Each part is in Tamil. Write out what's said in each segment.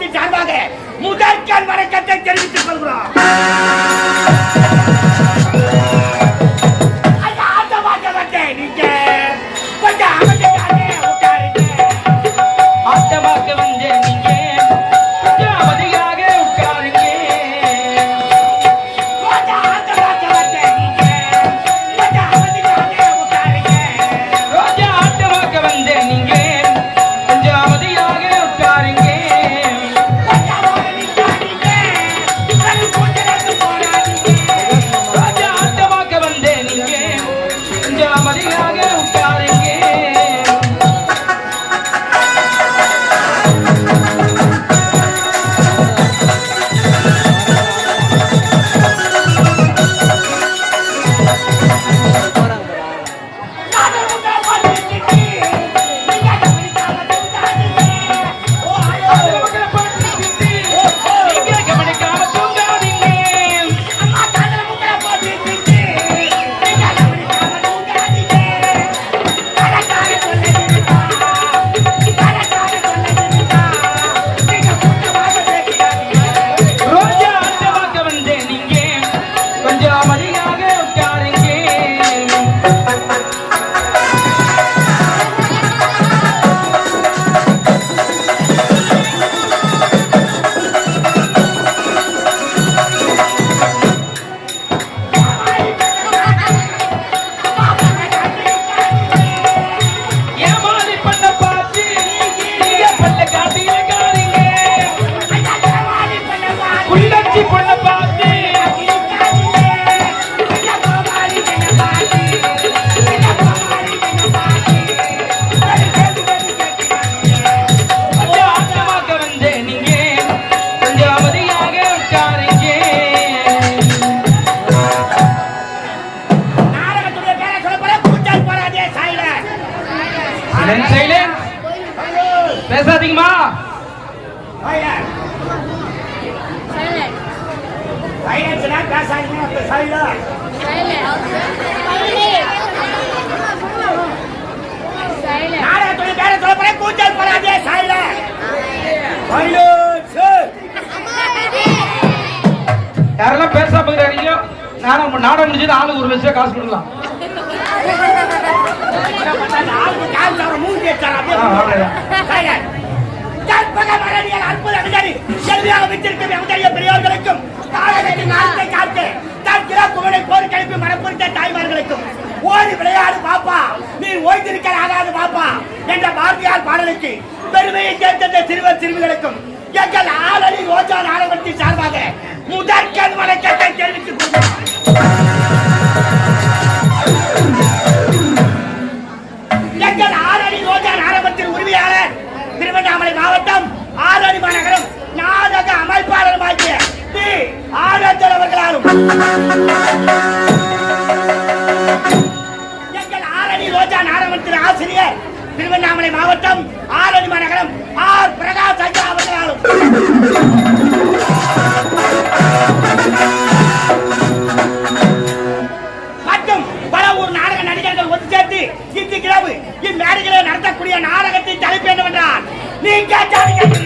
கிராமத்தின் சார்பாக முதற்கண் வணக்கத்தை தெரிவித்துக் கொள்கிறோம். நீங்க கொஞ்சம் அமைதியாக உட்காருங்க. ஆட்டமாக்க வந்து நீங்க கொஞ்சம் அமைதியாக உட்காருங்க. ரோஜா ஆட்டமாக்க வந்து நீங்க கொஞ்சம் அமைதியாக உட்காருங்க. ரோஜா ஆட்டமாக்க வந்து நீங்க கொஞ்சம் அமைதியாக உட்காருங்க. பேசாதீங்கம்மா. கூச்சல் போறாதே சாயில. யாரெல்லாம் பேசா போகிறீங்க? நாடகம் முடிஞ்சது ஆளுக்கு ஒரு லட்சம் காசு கொடுக்கலாம். பெரியவர்களுக்கும் போர் கழிப்பு மனப்புரித்த தாய்மார்களுக்கும் ஓடி விளையாடு பாப்பா, நீ ஓய்ந்திருக்க ஆகாது பாப்பா என்ற பாரதியார் பாடலுக்கு பெருமையை சேர்த்த சிறுவர் சிறுமிகளுக்கும் எங்கள் ஆளணி ரோஜா நாடகத்தின் சார்பாக முதற்கண் வணக்கத்தை தெரிவித்துக் கொள்கிறோம். எங்கள் ஆரணி ரோஜா நாடகத்தின் உரிமையாளர் திருவண்ணாமலை மாவட்டம் ஆரணி மாநகரம் நாடக அமைப்பாளருமாகிய டி. ஆனந்தன் அவர்களாலும் எங்கள் ஆரணி ரோஜா நாடகத்தின் ஆசிரியர் திருவண்ணாமலை மாவட்டம் ஆரணி மாநகரம் ஆர். பிரகாஷ் ஐயா அவர்களாலும் மற்றும் பல ஊர் நாடக நடிகர்கள் ஒன்று சேர்த்து இன்று இரவு இம்மேடைகளை நடத்தக்கூடிய நாடகத்தின் தலைப்பு என்னவென்றால் நீங்க கத்துக்கணும்.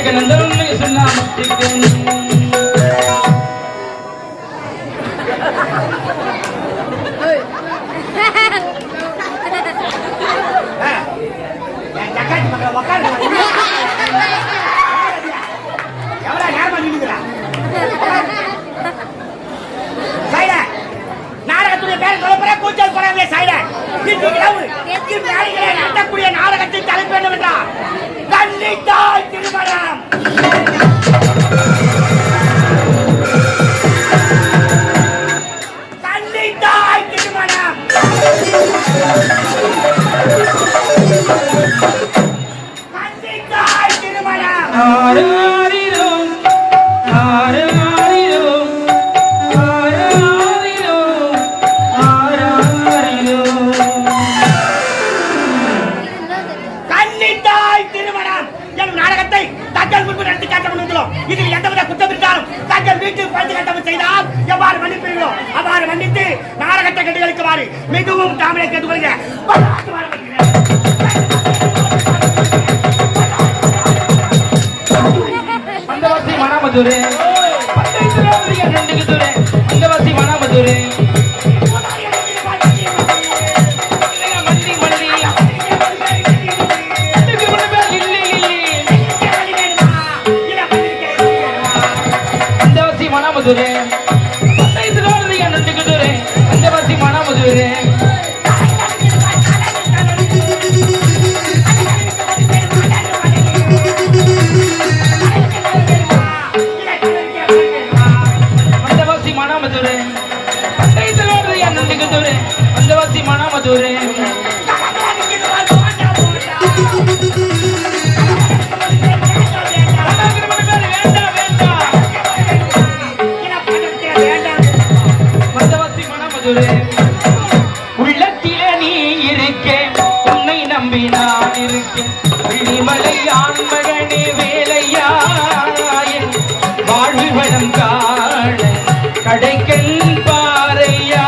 முத்திக்கன் அந்த உண்மை சொன்னா முத்திக்கன் எவ்வளவு நேரமா நின்னுக்கிறா நாடகத்துடைய பேர் சொல்ல கூச்சல் போறாங்க நடத்தக்கூடிய நாடகத்தின் தலைப்பு என்னவென்றால் கன்னித்தாய் திருமணம். கன்னித்தாய் திருமணம். கன்னித்தாய் திருமணம். இதில் எந்தவித குற்றம் இருந்தாலும் தங்கள் வீட்டில் பஞ்சு கட்டணம் செய்தால் எவ்வாறு மன்னிப்பீர்களோ அவ்வாறு மன்னித்து நாடகத்தை கண்டுகளிக்குமாறு மிகவும் தாமரை கேட்டுக்கொள்கிறேன். அந்தவாசி மணாமதுரை அந்தவாசி மணாமதுரை மதுரை நண்டுக்குதுரை அந்தவாசி மணாமதுரை அந்தவாசி மணாமதுரை நண்டுக்குதுரை அந்தவாசி மணாமதுரை உள்ளத்திலே நீ இருக்க உன்னை நம்பி நான் இருக்கேன் வெள்ளிமலை ஆண்மகனே வேலையா வாழ்வு வளம் காண கடைக்கண் பாறையா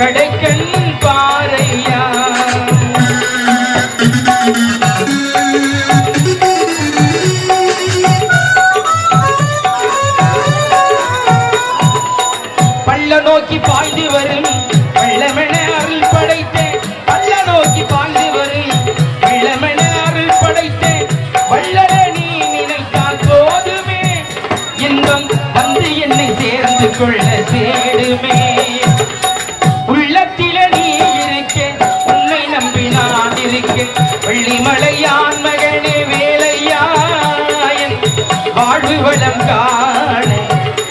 கடைக்கண் பாறையா நோக்கி பாய்ந்து வரும் வெள்ளமென அருள் படைத்தேன் பல்ல நோக்கி பாய்ந்து வரும் வெள்ளமென அருள் படைத்தேன் வள்ளலே நீ நினைத்தால் போதுமே இன்பம் வந்து என்னை சேர்ந்து கொள்ள தேடுமே உள்ளத்திலே நீ இருக்க உன்னை நம்பி நான் இருக்க வெள்ளிமலையான் மகனே வேலையா என் வாழ்வு வளம் காண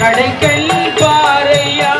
கடைக்கண் பாறையா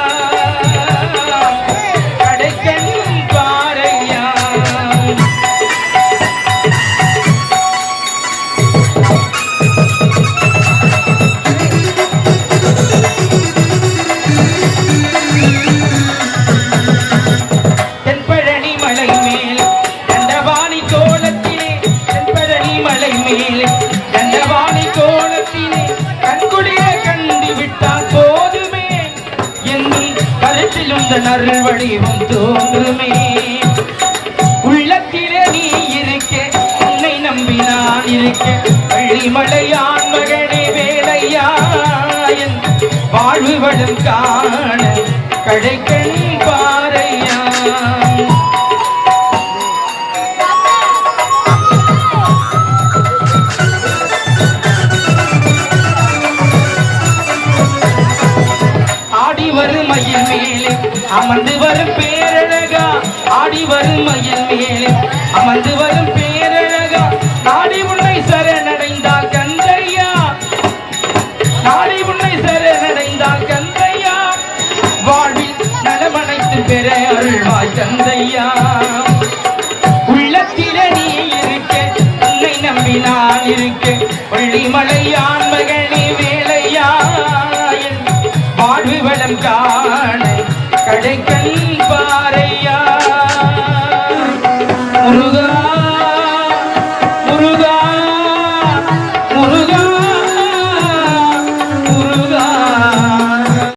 அருள் வடிவம் தோன்றுமே உள்ளத்திலே நீ இருக்க உன்னை நம்பி நான் இருக்க வெள்ளிமலையான் மகனே வேலையா என் வாழ்வு வளம் காண கடைக்கண் பாறையா ஆடி வரும் மயில் மேலே அமர்ந்து வரும் பேரழகா ஆடி வரும் மயில் மேலே அமர்ந்து வரும் பேரழகா நாடி உன்னை சரணடைந்தால் கந்தையா நாடி உன்னை சரணடைந்தால் கந்தையா வாழ்வில் நலமனைத்து பெற அருள்வாய் கந்தையா உள்ளத்திலே நீ இருக்க உன்னை நம்பி நான் இருக்க வெள்ளிமலையான் மகனே வேலையா வாழ்வு வளம் காண கடைக்கண்